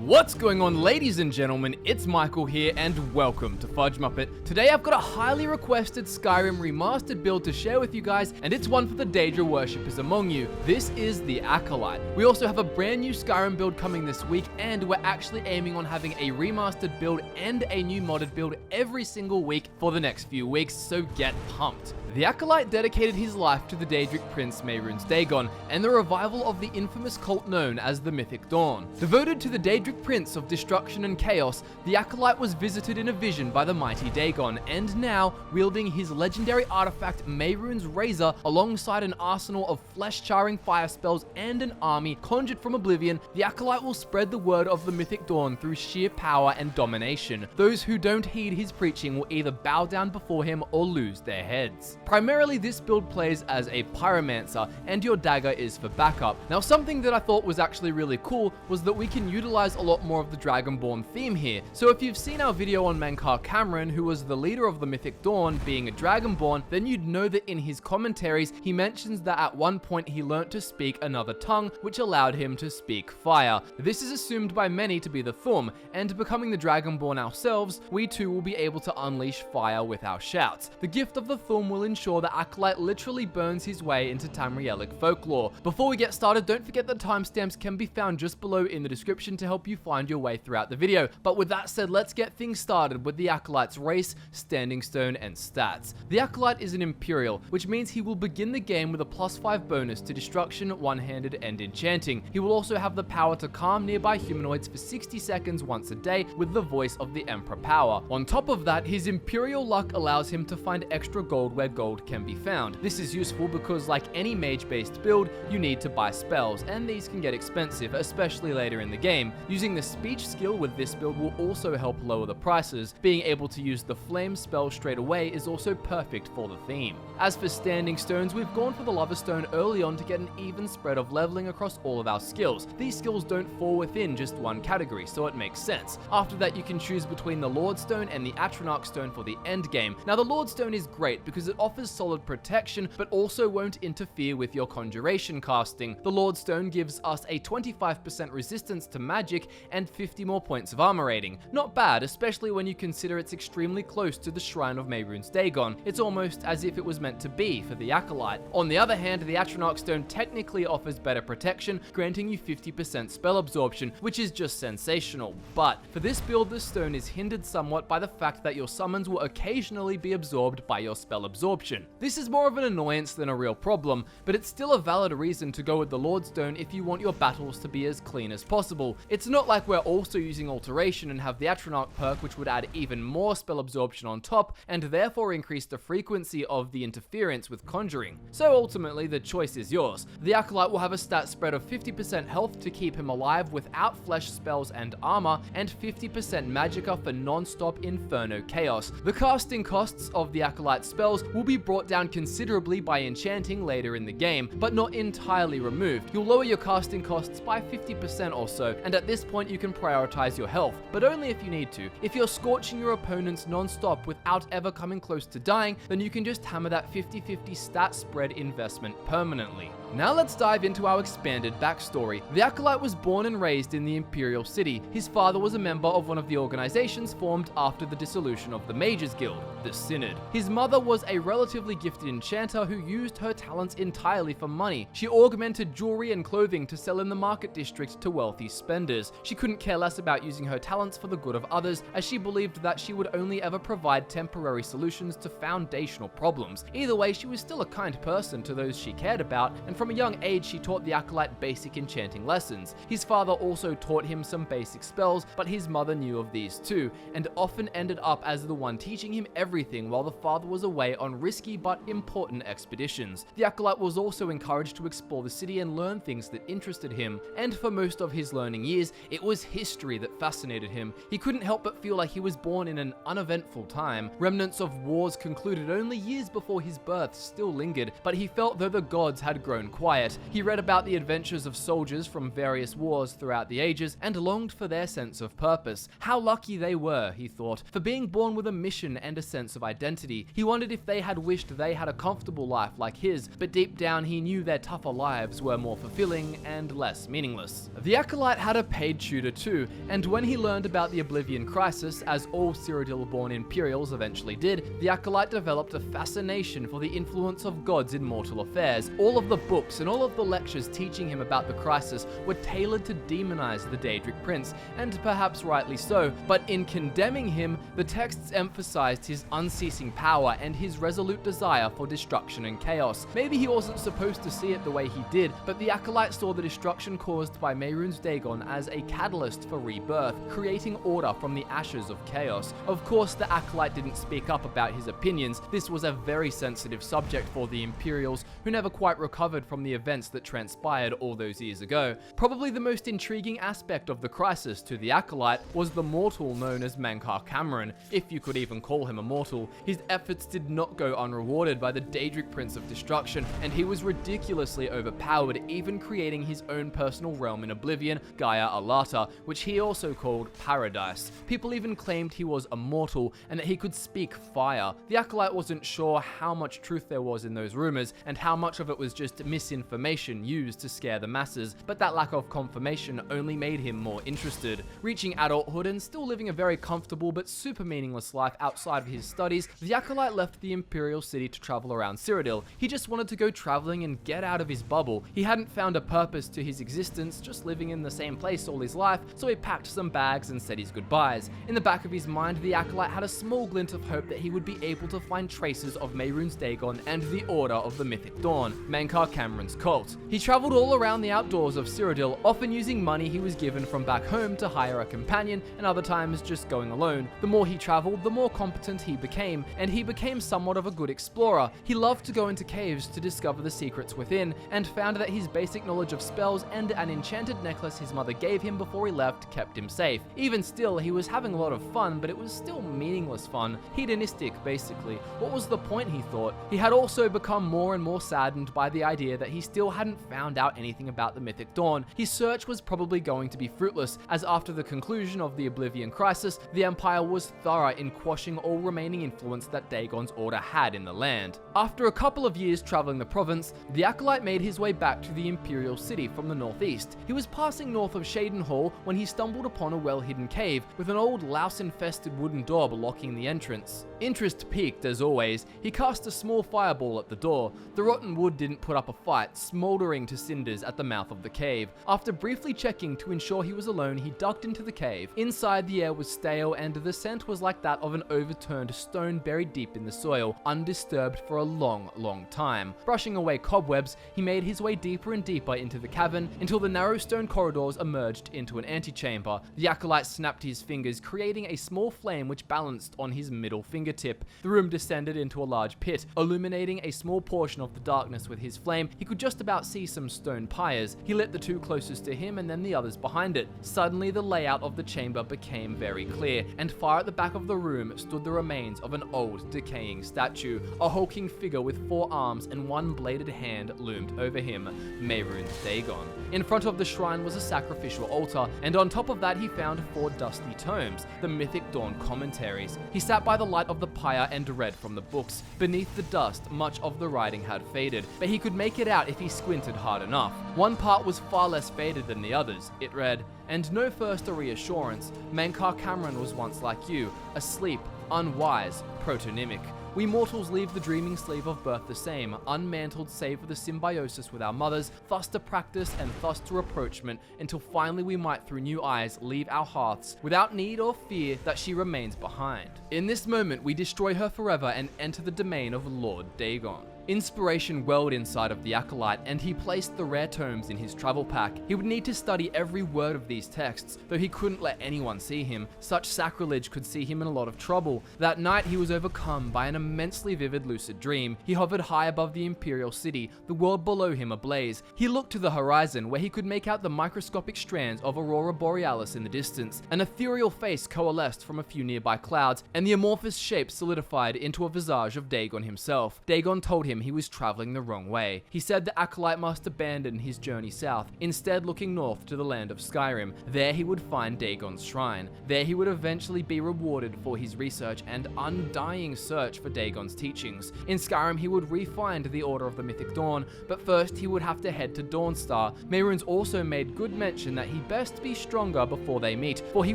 What's going on, ladies and gentlemen? It's Michael here and welcome to FudgeMuppet. Today I've got a highly requested Skyrim remastered build to share with you guys, and it's one for the Daedra worshippers among you. This is the Acolyte. We also have a brand new Skyrim build coming this week, and we're actually aiming on having a remastered build and a new modded build every single week for the next few weeks, so get pumped. The Acolyte dedicated his life to the Daedric prince Mehrunes Dagon and the revival of the infamous cult known as the Mythic Dawn. Devoted to the Daedric prince of destruction and chaos, the Acolyte was visited in a vision by the mighty Dagon, and now, wielding his legendary artifact Mehrunes' Razor alongside an arsenal of flesh-charring fire spells and an army conjured from Oblivion, the Acolyte will spread the word of the Mythic Dawn through sheer power and domination. Those who don't heed his preaching will either bow down before him or lose their heads. Primarily, this build plays as a pyromancer, and your dagger is for backup. Now, something that I thought was actually really cool was that we can utilize a lot more of the Dragonborn theme here. So if you've seen our video on Mankar Cameron, who was the leader of the Mythic Dawn, being a Dragonborn, then you'd know that in his commentaries, he mentions that at one point he learnt to speak another tongue, which allowed him to speak fire. This is assumed by many to be the Thum, and becoming the Dragonborn ourselves, we too will be able to unleash fire with our shouts. The gift of the Thum will ensure that Acolyte literally burns his way into Tamrielic folklore. Before we get started, don't forget that timestamps can be found just below in the description to help you find your way throughout the video. But with that said, let's get things started with the Acolyte's race, standing stone, and stats. The Acolyte is an Imperial, which means he will begin the game with a +5 bonus to destruction, one-handed, and enchanting. He will also have the power to calm nearby humanoids for 60 seconds once a day with the voice of the Emperor power. On top of that, his Imperial luck allows him to find extra gold where gold can be found. This is useful because, like any mage-based build, you need to buy spells, and these can get expensive, especially later in the game. Using the speech skill with this build will also help lower the prices. Being able to use the flame spell straight away is also perfect for the theme. As for standing stones, we've gone for the Lover Stone early on to get an even spread of leveling across all of our skills. These skills don't fall within just one category, so it makes sense. After that, you can choose between the Lord Stone and the Atronach Stone for the end game. Now, the Lord Stone is great because it offers solid protection, but also won't interfere with your conjuration casting. The Lord Stone gives us a 25% resistance to magic and 50 more points of armor rating. Not bad, especially when you consider it's extremely close to the Shrine of Mehrunes Dagon. It's almost as if it was meant to be for the Acolyte. On the other hand, the Atronach Stone technically offers better protection, granting you 50% spell absorption, which is just sensational. But for this build, the stone is hindered somewhat by the fact that your summons will occasionally be absorbed by your spell absorption. This is more of an annoyance than a real problem, but it's still a valid reason to go with the Lord Stone if you want your battles to be as clean as possible. It's not like we're also using Alteration and have the Atronach perk, which would add even more spell absorption on top, and therefore increase the frequency of the interference with conjuring. So ultimately, the choice is yours. The Acolyte will have a stat spread of 50% health to keep him alive without flesh spells and armor, and 50% magicka for non-stop inferno chaos. The casting costs of the Acolyte spells will be brought down considerably by enchanting later in the game, but not entirely removed. You'll lower your casting costs by 50% or so, and at this point you can prioritize your health, but only if you need to. If you're scorching your opponents non-stop without ever coming close to dying, then you can just hammer that 50-50 stat spread investment permanently. Now let's dive into our expanded backstory. The Acolyte was born and raised in the Imperial City. His father was a member of one of the organizations formed after the dissolution of the Mages Guild, the Synod. His mother was a relatively gifted enchanter who used her talents entirely for money. She augmented jewelry and clothing to sell in the market district to wealthy spenders. She couldn't care less about using her talents for the good of others, as she believed that she would only ever provide temporary solutions to foundational problems. Either way, she was still a kind person to those she cared about, and from a young age she taught the Acolyte basic enchanting lessons. His father also taught him some basic spells, but his mother knew of these too, and often ended up as the one teaching him everything while the father was away on risky but important expeditions. The Acolyte was also encouraged to explore the city and learn things that interested him, and for most of his learning years, it was history that fascinated him. He couldn't help but feel like he was born in an uneventful time. Remnants of wars concluded only years before his birth still lingered, but he felt though the gods had grown own quiet. He read about the adventures of soldiers from various wars throughout the ages and longed for their sense of purpose. How lucky they were, he thought, for being born with a mission and a sense of identity. He wondered if they had wished they had a comfortable life like his, but deep down he knew their tougher lives were more fulfilling and less meaningless. The Acolyte had a paid tutor too, and when he learned about the Oblivion crisis, as all Cyrodiil-born Imperials eventually did, the Acolyte developed a fascination for the influence of gods in mortal affairs. All of the books and all of the lectures teaching him about the crisis were tailored to demonize the Daedric Prince, and perhaps rightly so, but in condemning him, the texts emphasized his unceasing power and his resolute desire for destruction and chaos. Maybe he wasn't supposed to see it the way he did, but the Acolyte saw the destruction caused by Mehrunes Dagon as a catalyst for rebirth, creating order from the ashes of chaos. Of course, the Acolyte didn't speak up about his opinions. This was a very sensitive subject for the Imperials, who never quite recovered from the events that transpired all those years ago. Probably the most intriguing aspect of the crisis to the Acolyte was the mortal known as Mankar Cameron, if you could even call him a mortal. His efforts did not go unrewarded by the Daedric Prince of Destruction, and he was ridiculously overpowered, even creating his own personal realm in Oblivion, Gaia Alata, which he also called Paradise. People even claimed he was immortal and that he could speak fire. The Acolyte wasn't sure how much truth there was in those rumors and how much of it was just misinformation used to scare the masses, but that lack of confirmation only made him more interested. Reaching adulthood and still living a very comfortable but super meaningless life outside of his studies, the Acolyte left the Imperial City to travel around Cyrodiil. He just wanted to go traveling and get out of his bubble. He hadn't found a purpose to his existence, just living in the same place all his life, so he packed some bags and said his goodbyes. In the back of his mind, the Acolyte had a small glint of hope that he would be able to find traces of Mehrunes Dagon and the Order of the Mythic Dawn, Mankar Cameron's cult. He traveled all around the outdoors of Cyrodiil, often using money he was given from back home to hire a companion, and other times just going alone. The more he traveled, the more competent he became, and he became somewhat of a good explorer. He loved to go into caves to discover the secrets within, and found that his basic knowledge of spells and an enchanted necklace his mother gave him before he left kept him safe. Even still, he was having a lot of fun, but it was still meaningless fun. Hedonistic, basically. What was the point, he thought? He had also become more and more saddened by the idea that he still hadn't found out anything about the Mythic Dawn. His search was probably going to be fruitless, as after the conclusion of the Oblivion crisis, the Empire was thorough in quashing all remaining influence that Dagon's order had in the land. After a couple of years traveling the province, the Acolyte made his way back to the Imperial City from the northeast. He was passing north of Shaden Hall when he stumbled upon a well-hidden cave with an old louse-infested wooden door blocking the entrance. Interest piqued as always, he cast a small fireball at the door. The rotten wood didn't put up a fight, smoldering to cinders at the mouth of the cave. After briefly checking to ensure he was alone, he ducked into the cave. Inside, the air was stale and the scent was like that of an overturned stone buried deep in the soil, undisturbed for a long time. Brushing away cobwebs, he made his way deeper and deeper into the cavern until the narrow stone corridors emerged into an antechamber. The Acolyte snapped his fingers, creating a small flame which balanced on his middle fingertip. The room descended into a large pit, illuminating a small portion of the darkness with his flame. He could just about see some stone pyres. He lit the two closest to him and then the others behind it. Suddenly, the layout of the chamber became very clear, and far at the back of the room stood the remains of an old, decaying statue. A hulking figure with 4 arms and 1 bladed hand loomed over him, Mehrunes Dagon. In front of the shrine was a sacrificial altar, and on top of that he found 4 dusty tomes, the Mythic Dawn commentaries. He sat by the light of the pyre and read from the books. Beneath the dust, much of the writing had faded, but he could make it out if he squinted hard enough. One part was far less faded than the others. It read, "And no first a reassurance, Mankar Cameron was once like you, asleep, unwise, protonymic. We mortals leave the dreaming sleeve of birth the same, unmantled save for the symbiosis with our mothers, thus to practice and thus to rapprochement, until finally we might through new eyes leave our hearths, without need or fear that she remains behind. In this moment we destroy her forever and enter the domain of Lord Dagon." Inspiration welled inside of the Acolyte, and he placed the rare tomes in his travel pack. He would need to study every word of these texts, though he couldn't let anyone see him. Such sacrilege could see him in a lot of trouble. That night he was overcome by an immensely vivid lucid dream. He hovered high above the Imperial City, the world below him ablaze. He looked to the horizon, where he could make out the microscopic strands of Aurora Borealis in the distance. An ethereal face coalesced from a few nearby clouds, and the amorphous shape solidified into a visage of Dagon himself. Dagon told him him he was traveling the wrong way. He said the Acolyte must abandon his journey south, instead looking north to the land of Skyrim. There he would find Dagon's shrine. There he would eventually be rewarded for his research and undying search for Dagon's teachings. In Skyrim he would re-find the Order of the Mythic Dawn, but first he would have to head to Dawnstar. Mehrunes also made good mention that he best be stronger before they meet, for he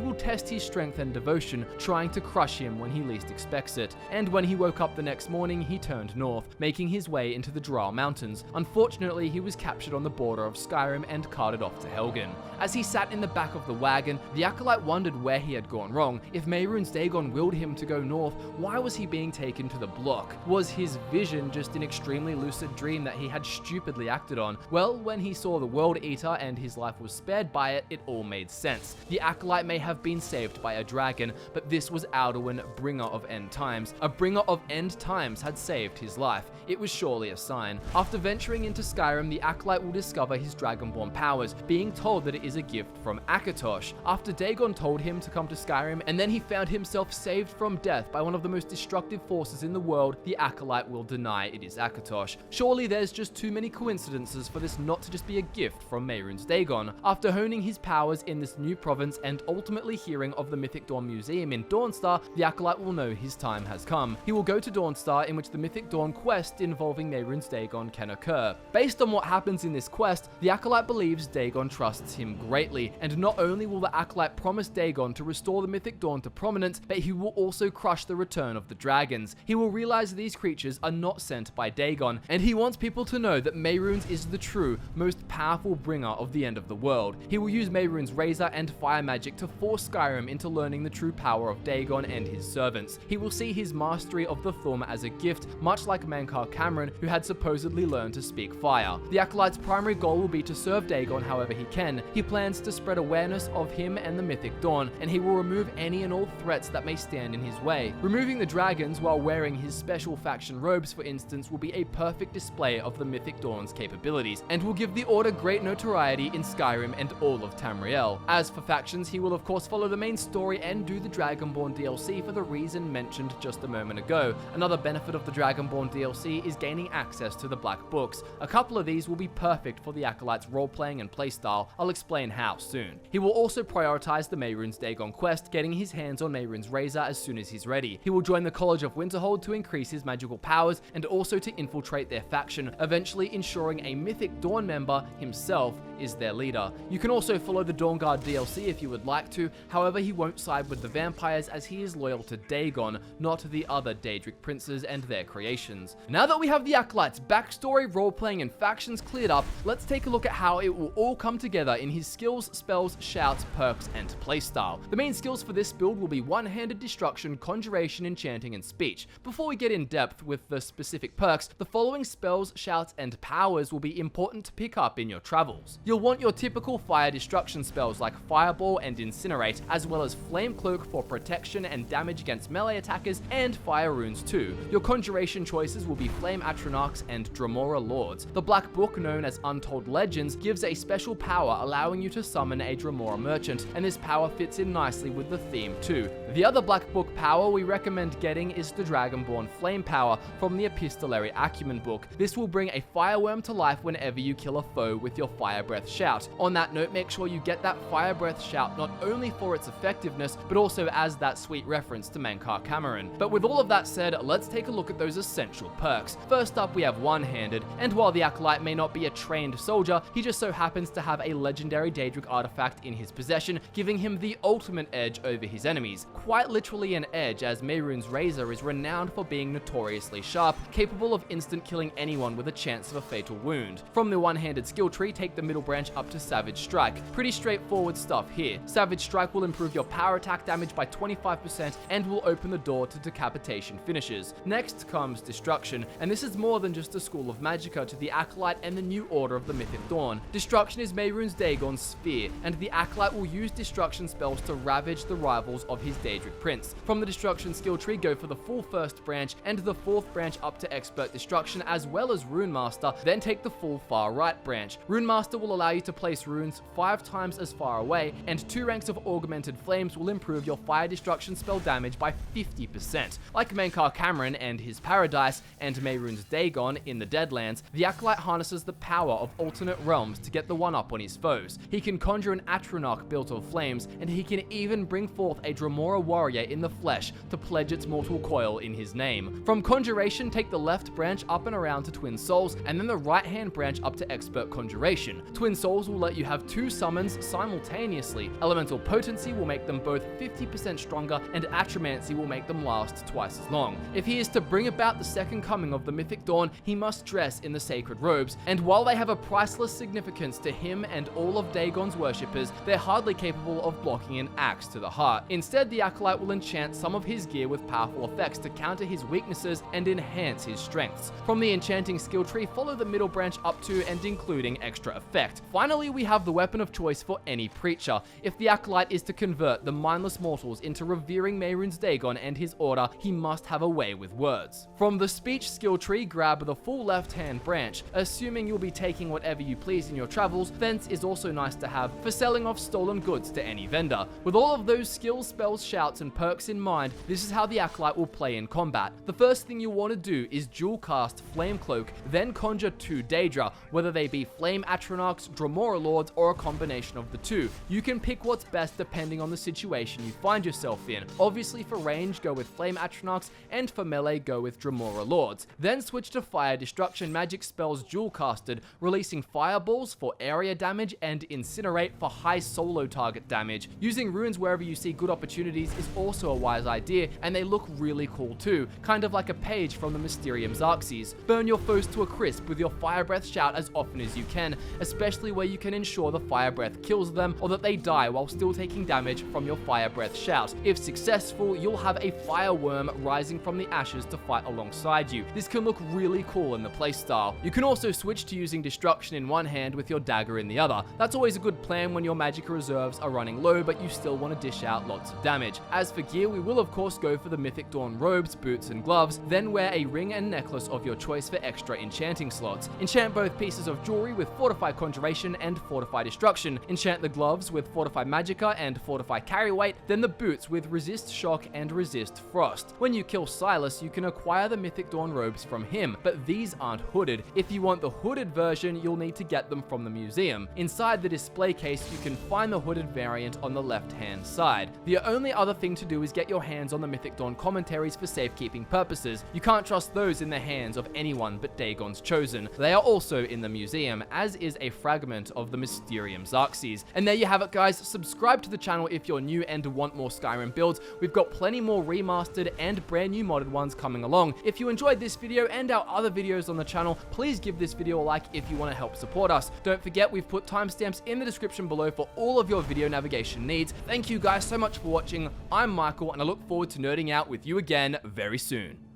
will test his strength and devotion, trying to crush him when he least expects it. And when he woke up the next morning, he turned north, making his way into the Drow Mountains. Unfortunately, he was captured on the border of Skyrim and carted off to Helgen. As he sat in the back of the wagon, the Acolyte wondered where he had gone wrong. If Mehrunes Dagon willed him to go north, why was he being taken to the block? Was his vision just an extremely lucid dream that he had stupidly acted on? Well, when he saw the World-Eater and his life was spared by it, it all made sense. The Acolyte may have been saved by a dragon, but this was Alduin, bringer of end times. A bringer of end times had saved his life. It was surely a sign. After venturing into Skyrim, the Acolyte will discover his Dragonborn powers, being told that it is a gift from Akatosh. After Dagon told him to come to Skyrim, and then he found himself saved from death by one of the most destructive forces in the world, the Acolyte will deny it is Akatosh. Surely there's just too many coincidences for this not to just be a gift from Mehrunes Dagon. After honing his powers in this new province and ultimately hearing of the Mythic Dawn Museum in Dawnstar, the Acolyte will know his time has come. He will go to Dawnstar, in which the Mythic Dawn quest involving Mehrunes Dagon can occur. Based on what happens in this quest, the Acolyte believes Dagon trusts him greatly, and not only will the Acolyte promise Dagon to restore the Mythic Dawn to prominence, but he will also crush the return of the dragons. He will realize these creatures are not sent by Dagon, and he wants people to know that Mehrunes is the true, most powerful bringer of the end of the world. He will use Mehrunes' razor and fire magic to force Skyrim into learning the true power of Dagon and his servants. He will see his mastery of the Thum as a gift, much like Mankar Cameron, who had supposedly learned to speak fire. The Acolyte's primary goal will be to serve Dagon however he can. He plans to spread awareness of him and the Mythic Dawn, and he will remove any and all threats that may stand in his way. Removing the dragons while wearing his special faction robes, for instance, will be a perfect display of the Mythic Dawn's capabilities, and will give the Order great notoriety in Skyrim and all of Tamriel. As for factions, he will of course follow the main story and do the Dragonborn DLC for the reason mentioned just a moment ago. Another benefit of the Dragonborn DLC is gaining access to the Black Books. A couple of these will be perfect for the Acolyte's role-playing and playstyle. I'll explain how soon. He will also prioritize the Mehrunes Dagon quest, getting his hands on Mehrunes' razor as soon as he's ready. He will join the College of Winterhold to increase his magical powers and also to infiltrate their faction, eventually ensuring a Mythic Dawn member himself is their leader. You can also follow the Dawnguard DLC if you would like to, however he won't side with the vampires as he is loyal to Dagon, not the other Daedric princes and their creations. Now that we have the Acolyte's backstory, role-playing and factions cleared up, let's take a look at how it will all come together in his skills, spells, shouts, perks, and playstyle. The main skills for this build will be one-handed destruction, conjuration, enchanting, and speech. Before we get in depth with the specific perks, the following spells, shouts, and powers will be important to pick up in your travels. You'll want your typical fire destruction spells like Fireball and Incinerate, as well as Flame Cloak for protection and damage against melee attackers, and Fire Runes too. Your conjuration choices will be Flame Atronachs and Dremora Lords. The Black Book, known as Untold Legends, gives a special power allowing you to summon a Dremora Merchant, and this power fits in nicely with the theme too. The other Black Book power we recommend getting is the Dragonborn Flame power from the Epistolary Acumen book. This will bring a fireworm to life whenever you kill a foe with your Fire Breath shout. On that note, make sure you get that Fire Breath shout not only for its effectiveness, but also as that sweet reference to Mankar Cameron. But with all of that said, let's take a look at those essential perks. First up, we have One-Handed, and while the Acolyte may not be a trained soldier, he just so happens to have a legendary Daedric artifact in his possession, giving him the ultimate edge over his enemies. Quite literally an edge, as Mehrunes' razor is renowned for being notoriously sharp, capable of instant killing anyone with a chance of a fatal wound. From the One-Handed skill tree, take the middle branch up to Savage Strike. Pretty straightforward stuff here. Savage Strike will improve your power attack damage by 25% and will open the door to decapitation finishes. Next comes Destruction, and this is more than just a school of magicka to the Acolyte and the new Order of the Mythic Dawn. Destruction is Mehrunes Dagon's sphere, and the Acolyte will use destruction spells to ravage the rivals of his Daedric prince. From the Destruction skill tree, go for the full first branch and the fourth branch up to Expert Destruction, as well as Rune Master, then take the full far right branch. Rune Master will will allow you to place runes 5 times as far away, and 2 ranks of augmented flames will improve your fire destruction spell damage by 50%. Like Menkar Cameron and his Paradise, and Mehrunes Dagon in the Deadlands, the Acolyte harnesses the power of alternate realms to get the one-up on his foes. He can conjure an Atronach built of flames, and he can even bring forth a Dremora warrior in the flesh to pledge its mortal coil in his name. From Conjuration, take the left branch up and around to Twin Souls, and then the right-hand branch up to Expert Conjuration. Twin Souls will let you have 2 summons simultaneously. Elemental Potency will make them both 50% stronger, and Atromancy will make them last twice as long. If he is to bring about the second coming of the Mythic Dawn, he must dress in the sacred robes, and while they have a priceless significance to him and all of Dagon's worshippers, they're hardly capable of blocking an axe to the heart. Instead, the Acolyte will enchant some of his gear with powerful effects to counter his weaknesses and enhance his strengths. From the enchanting skill tree, follow the middle branch up to and including extra effect. Finally, we have the weapon of choice for any preacher. If the Acolyte is to convert the mindless mortals into revering Mehrunes Dagon and his order, he must have a way with words. From the speech skill tree, grab the full left-hand branch. Assuming you'll be taking whatever you please in your travels, Fence is also nice to have for selling off stolen goods to any vendor. With all of those skills, spells, shouts, and perks in mind, this is how the Acolyte will play in combat. The first thing you want to do is dual cast Flame Cloak, then conjure 2 Daedra, whether they be Flame Atronachs, Dremora Lords, or a combination of the 2. You can pick what's best depending on the situation you find yourself in. Obviously for range, go with Flame Atronachs, and for melee, go with Dremora Lords. Then switch to Fire Destruction magic spells dual casted, releasing Fireballs for area damage and Incinerate for high solo target damage. Using runes wherever you see good opportunities is also a wise idea, and they look really cool too, kind of like a page from the Mysterium Xarxes. Burn your foes to a crisp with your Fire Breath shout as often as you can, especially where you can ensure the Fire Breath kills them or that they die while still taking damage from your Fire Breath shout. If successful, you'll have a Fire Worm rising from the ashes to fight alongside you. This can look really cool in the playstyle. You can also switch to using Destruction in one hand with your dagger in the other. That's always a good plan when your magic reserves are running low but you still want to dish out lots of damage. As for gear, we will of course go for the Mythic Dawn robes, boots, and gloves, then wear a ring and necklace of your choice for extra enchanting slots. Enchant both pieces of jewelry with Fortify Conjuration and Fortify Destruction. Enchant the gloves with Fortify Magicka and Fortify Carry Weight, then the boots with Resist Shock and Resist Frost. When you kill Silas, you can acquire the Mythic Dawn robes from him, but these aren't hooded. If you want the hooded version, you'll need to get them from the museum. Inside the display case, you can find the hooded variant on the left-hand side. The only other thing to do is get your hands on the Mythic Dawn commentaries for safekeeping purposes. You can't trust those in the hands of anyone but Dagon's Chosen. They are also in the museum, as is a fragment of the Mysterium Xarxes. And there you have it, guys. Subscribe to the channel if you're new and want more Skyrim builds. We've got plenty more remastered and brand new modded ones coming along. If you enjoyed this video and our other videos on the channel, please give this video a like if you want to help support us. Don't forget, we've put timestamps in the description below for all of your video navigation needs. Thank you guys so much for watching. I'm Michael, and I look forward to nerding out with you again very soon.